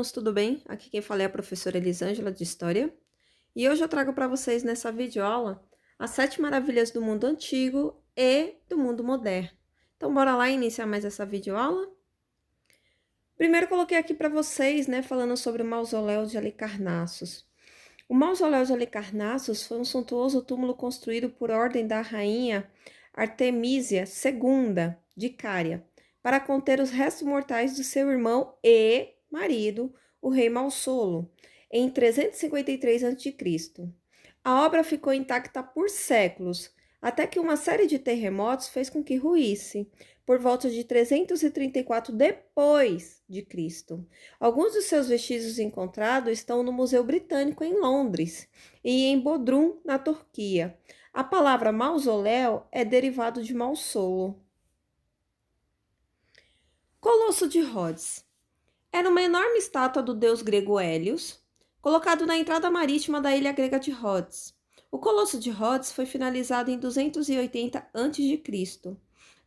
alunos, tudo bem? Aqui quem fala é a professora Elisângela de História. E hoje eu trago para vocês nessa videoaula as 7 maravilhas do mundo antigo e do mundo moderno. Então bora lá iniciar mais essa videoaula? Primeiro coloquei aqui para vocês, falando sobre o mausoléu de Halicarnassos. O mausoléu de Halicarnassos foi um suntuoso túmulo construído por ordem da rainha Artemísia II de Cária, para conter os restos mortais do seu irmão e marido, o rei Malsolo, em 353 a.C. A obra ficou intacta por séculos, até que uma série de terremotos fez com que ruísse, por volta de 334 depois de Cristo. Alguns dos seus vestígios encontrados estão no Museu Britânico em Londres e em Bodrum, na Turquia. A palavra mausoléu é derivado de Malsolo. Colosso de Rhodes. Era uma enorme estátua do deus grego Hélios, colocado na entrada marítima da ilha grega de Rhodes. O Colosso de Rhodes foi finalizado em 280 a.C.,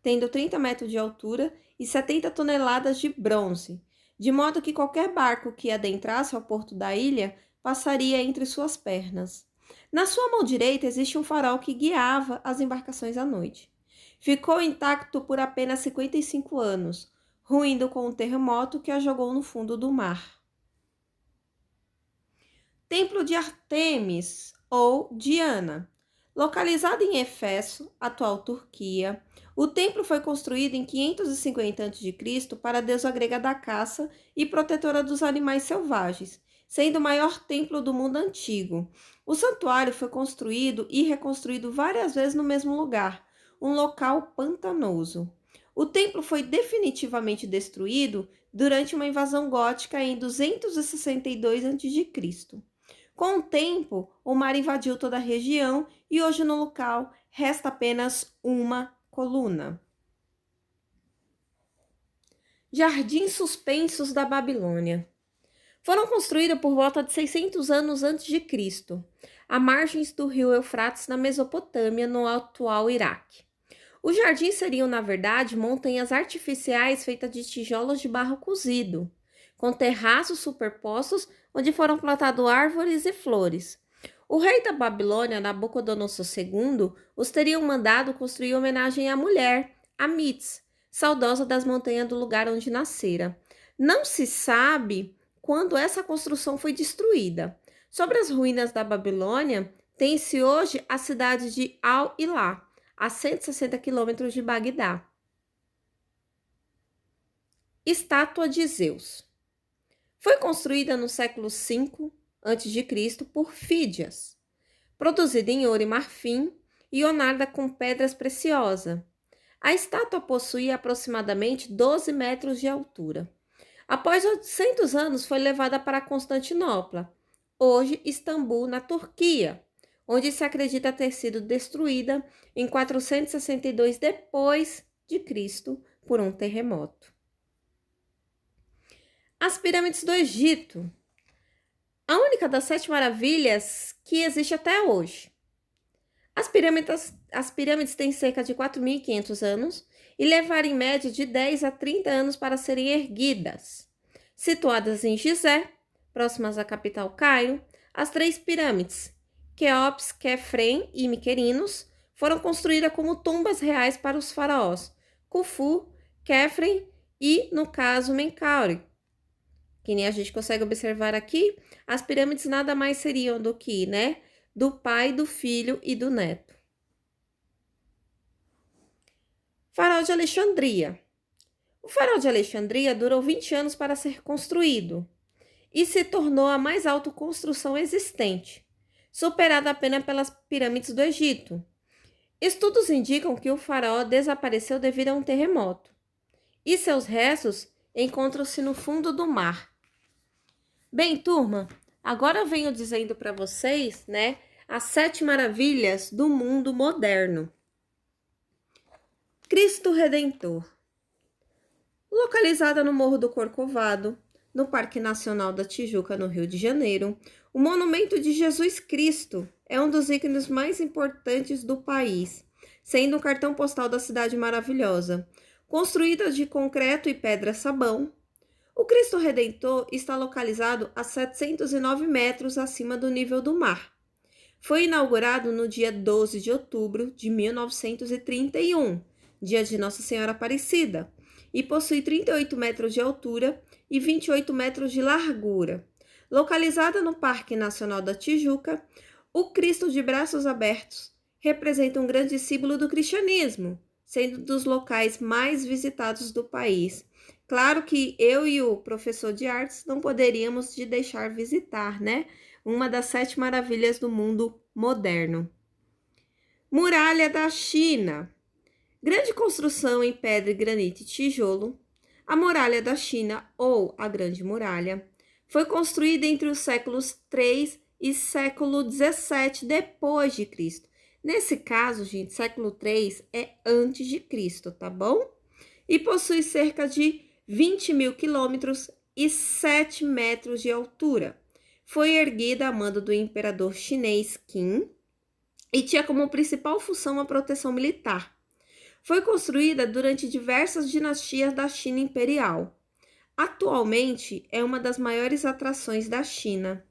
tendo 30 metros de altura e 70 toneladas de bronze, de modo que qualquer barco que adentrasse ao porto da ilha passaria entre suas pernas. Na sua mão direita existe um farol que guiava as embarcações à noite. Ficou intacto por apenas 55 anos, ruindo com um terremoto que a jogou no fundo do mar. Templo de Ártemis, ou Diana. Localizado em Éfeso, atual Turquia, o templo foi construído em 550 a.C. para a deusa grega da caça e protetora dos animais selvagens, sendo o maior templo do mundo antigo. O santuário foi construído e reconstruído várias vezes no mesmo lugar, um local pantanoso. O templo foi definitivamente destruído durante uma invasão gótica em 262 a.C. Com o tempo, o mar invadiu toda a região e hoje no local resta apenas uma coluna. Jardins suspensos da Babilônia. Foram construídos por volta de 600 anos antes de Cristo, à margens do rio Eufrates, na Mesopotâmia, no atual Iraque. Os jardins seriam, na verdade, montanhas artificiais feitas de tijolos de barro cozido, com terraços superpostos onde foram plantadas árvores e flores. O rei da Babilônia, Nabucodonosor II, os teria mandado construir em homenagem à mulher, Amits, saudosa das montanhas do lugar onde nascera. Não se sabe quando essa construção foi destruída. Sobre as ruínas da Babilônia, tem-se hoje a cidade de Al-Hilá, a 160 quilômetros de Bagdá. Estátua de Zeus. Foi construída no século V a.C. por Fídias, produzida em ouro e marfim e ornada com pedras preciosas. A estátua possuía aproximadamente 12 metros de altura. Após 800 anos, foi levada para Constantinopla, hoje Istambul, na Turquia, onde se acredita ter sido destruída em 462 depois de Cristo por um terremoto. As pirâmides do Egito. A única das 7 maravilhas que existe até hoje. As pirâmides têm cerca de 4.500 anos e levaram em média de 10 a 30 anos para serem erguidas. Situadas em Gizé, próximas à capital Cairo, as 3 pirâmides, Quéops, Quefren e Miquerinos, foram construídas como tumbas reais para os faraós Khufu, Quefren e, no caso, Menkaure. Que nem a gente consegue observar aqui, as pirâmides nada mais seriam do que, do pai, do filho e do neto. Farol de Alexandria. O farol de Alexandria durou 20 anos para ser construído e se tornou a mais alta construção existente, superada apenas pelas pirâmides do Egito. Estudos indicam que o farol desapareceu devido a um terremoto e seus restos encontram-se no fundo do mar. Bem, turma, agora eu venho dizendo para vocês, as 7 maravilhas do mundo moderno. Cristo Redentor. Localizada no Morro do Corcovado, no Parque Nacional da Tijuca, no Rio de Janeiro, o monumento de Jesus Cristo é um dos ícones mais importantes do país, sendo um cartão postal da cidade maravilhosa. Construída de concreto e pedra-sabão, O Cristo Redentor está localizado a 709 metros acima do nível do mar. Foi inaugurado no dia 12 de outubro de 1931, dia de Nossa Senhora Aparecida, e possui 38 metros de altura e 28 metros de largura. Localizada no Parque Nacional da Tijuca, o Cristo de braços abertos representa um grande símbolo do cristianismo, sendo dos locais mais visitados do país. Claro que eu e o professor de artes não poderíamos de deixar visitar, né? Uma das 7 maravilhas do mundo moderno. Muralha da China. Grande construção em pedra, granito e tijolo. A Muralha da China, ou a Grande Muralha, foi construída entre os séculos 3 e século 17 depois de Cristo. Nesse caso, gente, século 3 é antes de Cristo, tá bom? E possui cerca de 20 mil quilômetros e 7 metros de altura. Foi erguida a mando do imperador chinês Qin e tinha como principal função a proteção militar. Foi construída durante diversas dinastias da China imperial. Atualmente é uma das maiores atrações da China.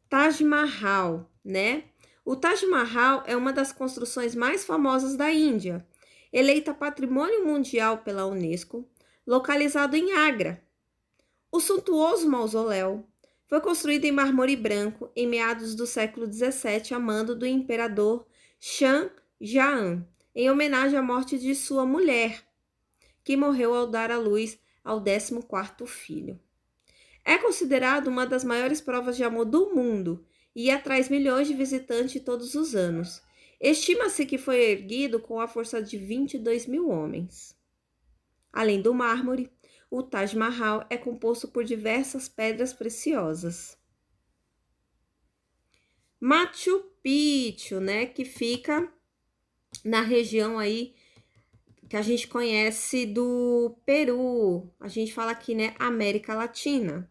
Taj Mahal, né? O Taj Mahal é uma das construções mais famosas da Índia, eleita Patrimônio Mundial pela Unesco, localizado em Agra. O suntuoso mausoléu foi construído em mármore branco em meados do século XVII a mando do imperador Shah Jahan, em homenagem à morte de sua mulher, que morreu ao dar à luz ao 14º filho. É considerado uma das maiores provas de amor do mundo e atrai milhões de visitantes todos os anos. Estima-se que foi erguido com a força de 22 mil homens. Além do mármore, o Taj Mahal é composto por diversas pedras preciosas. Machu Picchu, né, que fica na região aí que a gente conhece do Peru, a gente fala aqui, né, América Latina.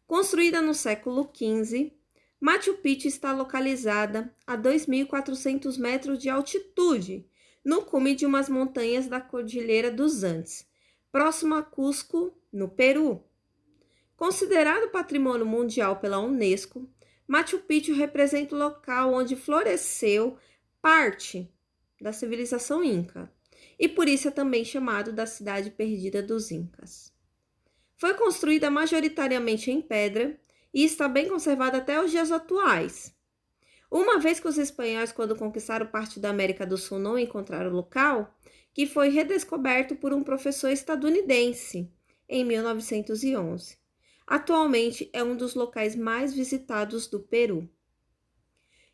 Construída no século XV, Machu Picchu está localizada a 2.400 metros de altitude, no cume de umas montanhas da Cordilheira dos Andes, próximo a Cusco, no Peru. Considerado Patrimônio Mundial pela Unesco, Machu Picchu representa o local onde floresceu parte da civilização inca, e por isso é também chamado da cidade perdida dos incas. Foi construída majoritariamente em pedra e está bem conservada até os dias atuais. Uma vez que os espanhóis, quando conquistaram parte da América do Sul, não encontraram o local, que foi redescoberto por um professor estadunidense em 1911. Atualmente é um dos locais mais visitados do Peru.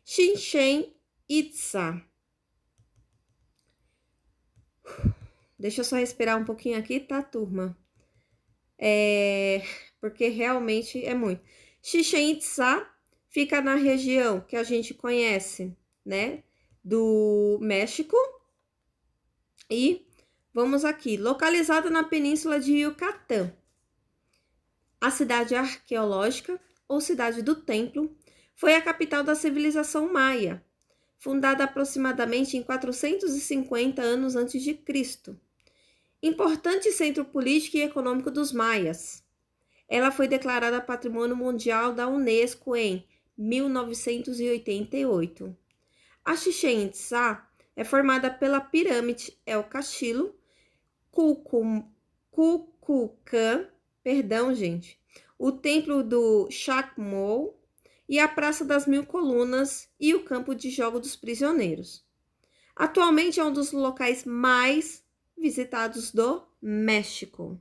Chichén Itzá. Deixa eu só respirar um pouquinho aqui, tá, turma? Porque realmente é muito. Chichén Itzá fica na região que a gente conhece, né, do México. E vamos aqui, localizada na península de Yucatán. A cidade arqueológica, ou cidade do templo, foi a capital da civilização maia, fundada aproximadamente em 450 anos antes de Cristo. Importante centro político e econômico dos maias. Ela foi declarada Patrimônio Mundial da Unesco em 1988. A Chichén Itzá é formada pela pirâmide El Castillo, Kukulcán, o templo do Chacmol e a Praça das Mil Colunas e o campo de jogo dos prisioneiros. Atualmente é um dos locais mais visitados do México.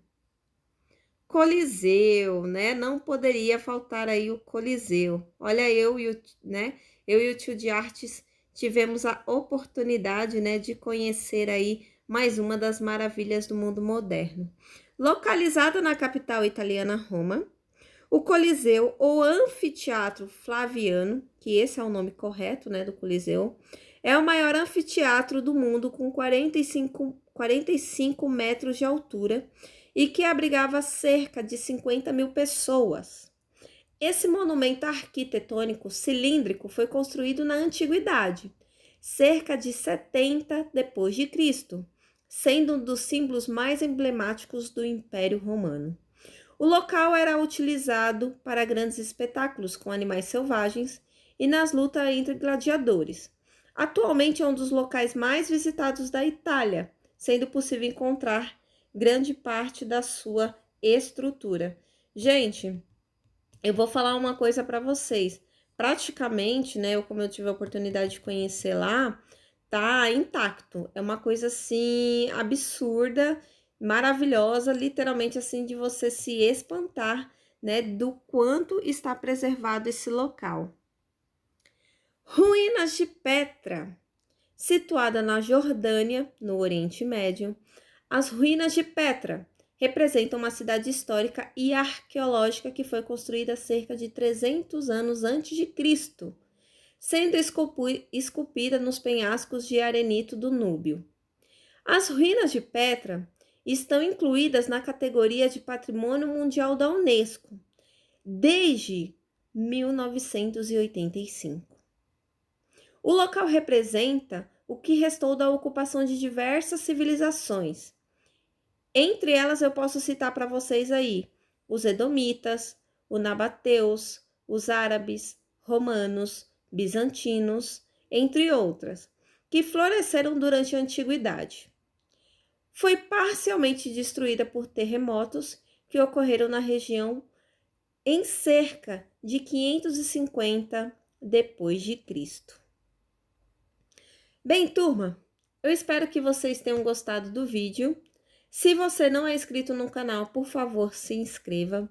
Coliseu, né? Não poderia faltar aí o Coliseu. Olha, eu e o tio de artes tivemos a oportunidade, né, de conhecer aí mais uma das maravilhas do mundo moderno. Localizada na capital italiana Roma, o Coliseu ou Anfiteatro Flaviano, que esse é o nome correto, né, do Coliseu, é o maior anfiteatro do mundo com 45 metros de altura e que abrigava cerca de 50 mil pessoas. Esse monumento arquitetônico cilíndrico foi construído na antiguidade, cerca de 70 depois de Cristo, sendo um dos símbolos mais emblemáticos do Império Romano. O local era utilizado para grandes espetáculos com animais selvagens e nas lutas entre gladiadores. Atualmente é um dos locais mais visitados da Itália, sendo possível encontrar grande parte da sua estrutura. Gente, eu vou falar uma coisa para vocês. Praticamente, né, como eu tive a oportunidade de conhecer lá, tá intacto. É uma coisa assim absurda, maravilhosa, literalmente assim de você se espantar, né, do quanto está preservado esse local. Ruínas de Petra, situada na Jordânia, no Oriente Médio. As ruínas de Petra representam uma cidade histórica e arqueológica que foi construída cerca de 300 anos antes de Cristo, sendo esculpida nos penhascos de arenito do Núbio. As ruínas de Petra estão incluídas na categoria de Patrimônio Mundial da Unesco desde 1985. O local representa o que restou da ocupação de diversas civilizações. Entre elas eu posso citar para vocês aí os edomitas, os nabateus, os árabes, romanos, bizantinos, entre outras, que floresceram durante a antiguidade. Foi parcialmente destruída por terremotos que ocorreram na região em cerca de 550 depois de Cristo. Bem, turma, eu espero que vocês tenham gostado do vídeo. Se você não é inscrito no canal, por favor, se inscreva.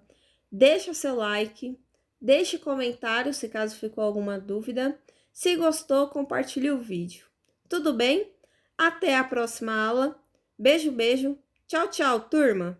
Deixe o seu like, deixe comentário se caso ficou alguma dúvida. Se gostou, compartilhe o vídeo. Tudo bem? Até a próxima aula. Beijo, beijo. Tchau, tchau, turma!